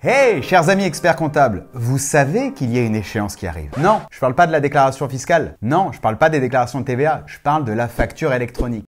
Hey, chers amis experts comptables, vous savez qu'il y a une échéance qui arrive? Non, je parle pas de la déclaration fiscale. Non, je parle pas des déclarations de TVA. Je parle de la facture électronique.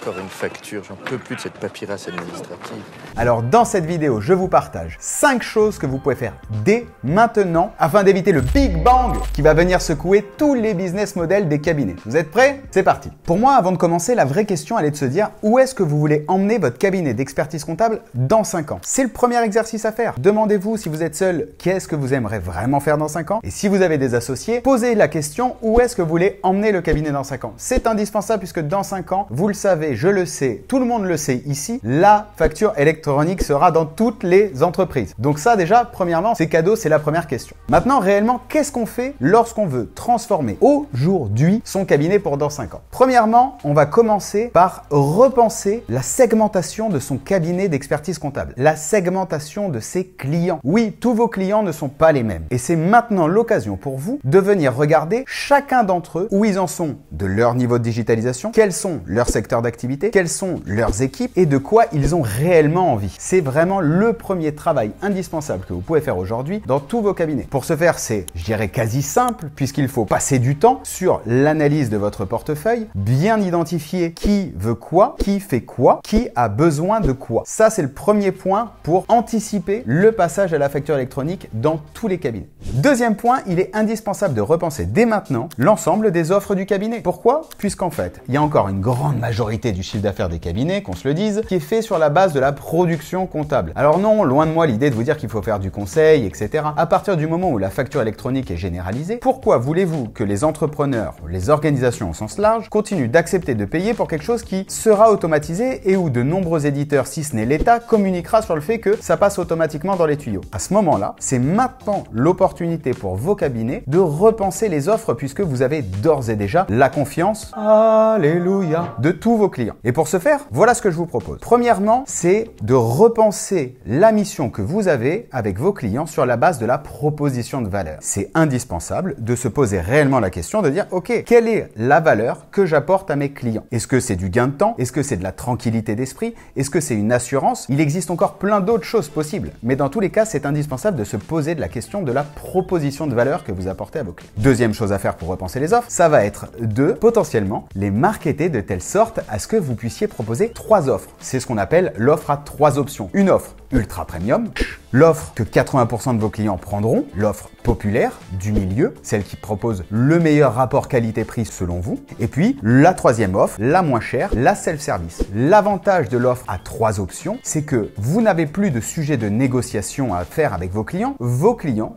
Encore une facture, j'en peux plus de cette paperasse administrative. Alors dans cette vidéo, je vous partage 5 choses que vous pouvez faire dès maintenant afin d'éviter le Big Bang qui va venir secouer tous les business models des cabinets. Vous êtes prêts? C'est parti. Pour moi, avant de commencer, la vraie question elle est de se dire où est-ce que vous voulez emmener votre cabinet d'expertise comptable dans 5 ans? C'est le premier exercice à faire. Demandez-vous si vous êtes seul, qu'est-ce que vous aimeriez vraiment faire dans 5 ans? Et si vous avez des associés, posez la question où est-ce que vous voulez emmener le cabinet dans 5 ans? C'est indispensable puisque dans 5 ans, vous le savez, je le sais, tout le monde le sait ici, la facture électronique sera dans toutes les entreprises. Donc ça déjà, premièrement, c'est cadeau, c'est la première question. Maintenant, réellement, qu'est-ce qu'on fait lorsqu'on veut transformer aujourd'hui son cabinet pour dans 5 ans? Premièrement, on va commencer par repenser la segmentation de son cabinet d'expertise comptable, la segmentation de ses clients. Oui, tous vos clients ne sont pas les mêmes. Et c'est maintenant l'occasion pour vous de venir regarder chacun d'entre eux, où ils en sont de leur niveau de digitalisation, quels sont leurs secteurs d'activité, quelles sont leurs équipes et de quoi ils ont réellement envie. C'est vraiment le premier travail indispensable que vous pouvez faire aujourd'hui dans tous vos cabinets. Pour ce faire, c'est, je dirais, quasi simple puisqu'il faut passer du temps sur l'analyse de votre portefeuille, bien identifier qui veut quoi, qui fait quoi, qui a besoin de quoi. Ça, c'est le premier point pour anticiper le passage à la facture électronique dans tous les cabinets. Deuxième point, il est indispensable de repenser dès maintenant l'ensemble des offres du cabinet. Pourquoi? Puisqu'en fait, il y a encore une grande majorité du chiffre d'affaires des cabinets, qu'on se le dise, qui est fait sur la base de la production comptable. Alors non, loin de moi l'idée de vous dire qu'il faut faire du conseil, etc. À partir du moment où la facture électronique est généralisée, pourquoi voulez-vous que les entrepreneurs, les organisations au sens large, continuent d'accepter de payer pour quelque chose qui sera automatisé et où de nombreux éditeurs, si ce n'est l'État, communiquera sur le fait que ça passe automatiquement dans les tuyaux? À ce moment-là, c'est maintenant l'opportunité pour vos cabinets de repenser les offres puisque vous avez d'ores et déjà la confiance, alléluia, de tous vos clients. Et pour ce faire, voilà ce que je vous propose. Premièrement, c'est de repenser la mission que vous avez avec vos clients sur la base de la proposition de valeur. C'est indispensable de se poser réellement la question de dire, ok, quelle est la valeur que j'apporte à mes clients? Est-ce que c'est du gain de temps? Est-ce que c'est de la tranquillité d'esprit? Est-ce que c'est une assurance? Il existe encore plein d'autres choses possibles. Mais dans tous les cas, c'est indispensable de se poser de la question de la proposition de valeur que vous apportez à vos clients. Deuxième chose à faire pour repenser les offres, ça va être de potentiellement les marketer de telle sorte à ce que vous puissiez proposer 3 offres. C'est ce qu'on appelle l'offre à 3 options. Une offre ultra premium, l'offre que 80% de vos clients prendront, l'offre populaire du milieu, celle qui propose le meilleur rapport qualité-prix selon vous, et puis la troisième offre, la moins chère, la self-service. L'avantage de l'offre à 3 options, c'est que vous n'avez plus de sujet de négociation à faire avec vos clients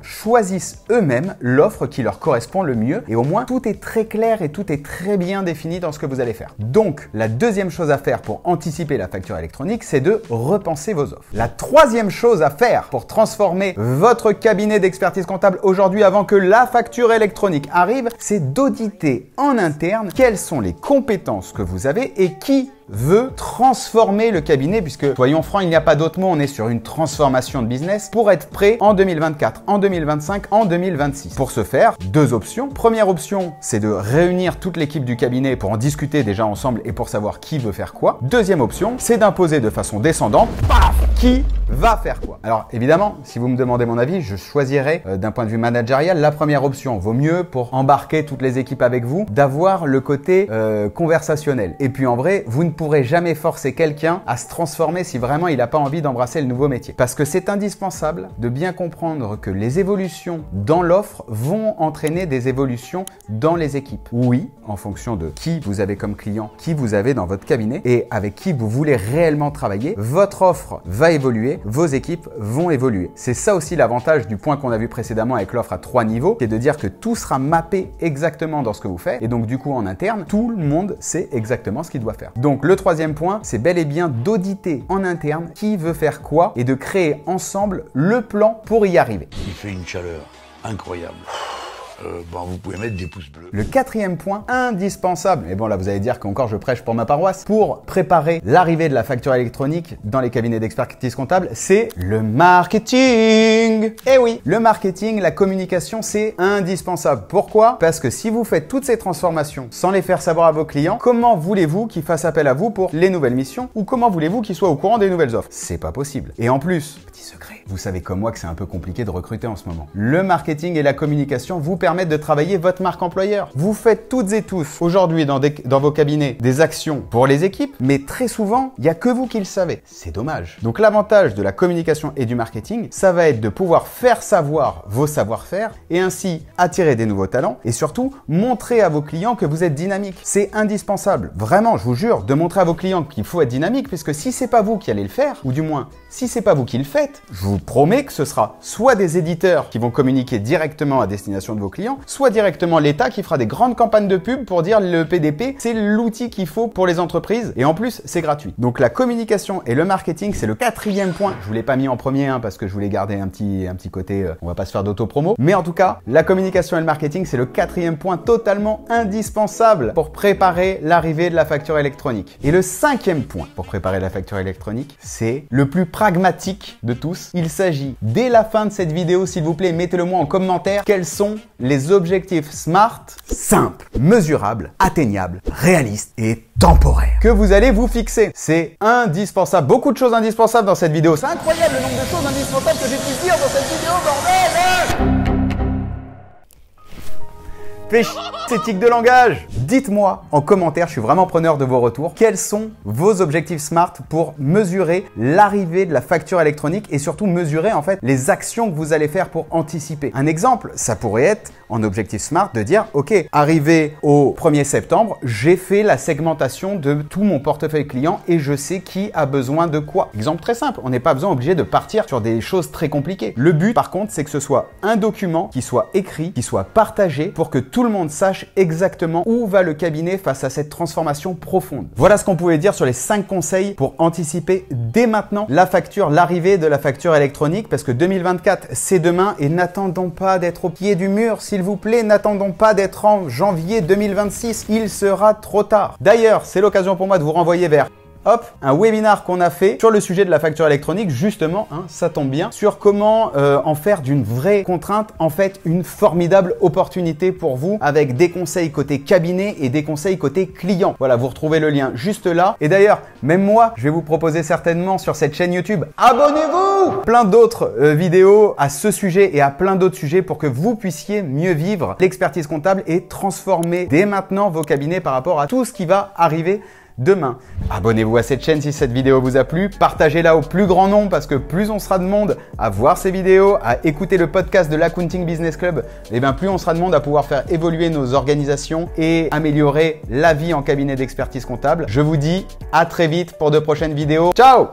choisissent eux-mêmes l'offre qui leur correspond le mieux et au moins tout est très clair et tout est très bien défini dans ce que vous allez faire. Donc, la deuxième chose à faire pour anticiper la facture électronique, c'est de repenser vos offres. La troisième chose à faire pour transformer votre cabinet d'expertise comptable aujourd'hui avant que la facture électronique arrive, c'est d'auditer en interne quelles sont les compétences que vous avez et qui veut transformer le cabinet puisque, soyons francs, il n'y a pas d'autre mot, on est sur une transformation de business pour être prêt en 2024, en 2025, en 2026. Pour ce faire, 2 options. Première option, c'est de réunir toute l'équipe du cabinet pour en discuter déjà ensemble et pour savoir qui veut faire quoi. Deuxième option, c'est d'imposer de façon descendante, paf, qui va faire quoi. Alors évidemment, si vous me demandez mon avis, je choisirais d'un point de vue managérial la première option. Vaut mieux pour embarquer toutes les équipes avec vous, d'avoir le côté conversationnel. Et puis en vrai, vous ne pourrez jamais forcer quelqu'un à se transformer si vraiment il n'a pas envie d'embrasser le nouveau métier. Parce que c'est indispensable de bien comprendre que les évolutions dans l'offre vont entraîner des évolutions dans les équipes. Oui, en fonction de qui vous avez comme client, qui vous avez dans votre cabinet et avec qui vous voulez réellement travailler, votre offre va évoluer, vos équipes vont évoluer. C'est ça aussi l'avantage du point qu'on a vu précédemment avec l'offre à 3 niveaux, c'est de dire que tout sera mappé exactement dans ce que vous faites et donc du coup en interne, tout le monde sait exactement ce qu'il doit faire. Donc le troisième point, c'est bel et bien d'auditer en interne qui veut faire quoi et de créer ensemble le plan pour y arriver. Il fait une chaleur incroyable. Vous pouvez mettre des pouces bleus. Le quatrième point indispensable, et bon là vous allez dire qu'encore je prêche pour ma paroisse, pour préparer l'arrivée de la facture électronique dans les cabinets d'expertise comptable, c'est le marketing. marketing. Eh oui, le marketing, la communication, c'est indispensable. Pourquoi? Parce que si vous faites toutes ces transformations sans les faire savoir à vos clients, comment voulez-vous qu'ils fassent appel à vous pour les nouvelles missions ou comment voulez-vous qu'ils soient au courant des nouvelles offres? C'est pas possible. Et en plus, petit secret, vous savez comme moi que c'est un peu compliqué de recruter en ce moment. Le marketing et la communication vous permettent de travailler votre marque employeur. Vous faites toutes et tous aujourd'hui dans vos cabinets des actions pour les équipes, mais très souvent, il n'y a que vous qui le savez. C'est dommage. Donc l'avantage de la communication et du marketing, ça va être de pouvoir faire savoir vos savoir-faire et ainsi attirer des nouveaux talents et surtout montrer à vos clients que vous êtes dynamique. C'est indispensable, vraiment, je vous jure, de montrer à vos clients qu'il faut être dynamique puisque si c'est pas vous qui allez le faire, ou du moins si c'est pas vous qui le faites, je vous promets que ce sera soit des éditeurs qui vont communiquer directement à destination de vos clients, soit directement l'État qui fera des grandes campagnes de pub pour dire le PDP, c'est l'outil qu'il faut pour les entreprises et en plus, c'est gratuit. Donc la communication et le marketing, c'est le 4e point. Je vous l'ai pas mis en premier parce que je voulais garder un petit côté, on va pas se faire d'auto-promo. Mais en tout cas, la communication et le marketing, c'est le 4e point totalement indispensable pour préparer l'arrivée de la facture électronique. Et le 5e point pour préparer la facture électronique, c'est le plus pragmatique de tous. Il s'agit, dès la fin de cette vidéo, s'il vous plaît, mettez-le moi en commentaire, quels sont les objectifs SMART simples, mesurables, atteignables, réalistes et temporaires que vous allez vous fixer. C'est indispensable. Beaucoup de choses indispensables dans cette vidéo. C'est incroyable le nombre de choses indispensables que j'ai pu dire dans cette vidéo, bordel! Fais chier ces tics de langage. Dites-moi en commentaire, je suis vraiment preneur de vos retours, quels sont vos objectifs SMART pour mesurer l'arrivée de la facture électronique et surtout mesurer en fait les actions que vous allez faire pour anticiper. Un exemple, ça pourrait être en objectif SMART de dire ok, arrivé au 1er septembre, j'ai fait la segmentation de tout mon portefeuille client et je sais qui a besoin de quoi. Exemple très simple, on n'est pas obligé de partir sur des choses très compliquées. Le but par contre, c'est que ce soit un document qui soit écrit, qui soit partagé pour que tout le monde sache exactement où va le cabinet face à cette transformation profonde. Voilà ce qu'on pouvait dire sur les 5 conseils pour anticiper dès maintenant l'arrivée de la facture électronique parce que 2024 c'est demain et n'attendons pas d'être au pied du mur s'il vous plaît, n'attendons pas d'être en janvier 2026, il sera trop tard. D'ailleurs, c'est l'occasion pour moi de vous renvoyer vers un webinar qu'on a fait sur le sujet de la facture électronique, justement, ça tombe bien, sur comment en faire d'une vraie contrainte, en fait, une formidable opportunité pour vous avec des conseils côté cabinet et des conseils côté client. Voilà, vous retrouvez le lien juste là. Et d'ailleurs, même moi, je vais vous proposer certainement sur cette chaîne YouTube, abonnez-vous! Plein d'autres vidéos à ce sujet et à plein d'autres sujets pour que vous puissiez mieux vivre l'expertise comptable et transformer dès maintenant vos cabinets par rapport à tout ce qui va arriver demain. Abonnez-vous à cette chaîne si cette vidéo vous a plu, partagez-la au plus grand nombre parce que plus on sera de monde à voir ces vidéos, à écouter le podcast de l'Accounting Business Club, et bien plus on sera de monde à pouvoir faire évoluer nos organisations et améliorer la vie en cabinet d'expertise comptable. Je vous dis à très vite pour de prochaines vidéos. Ciao!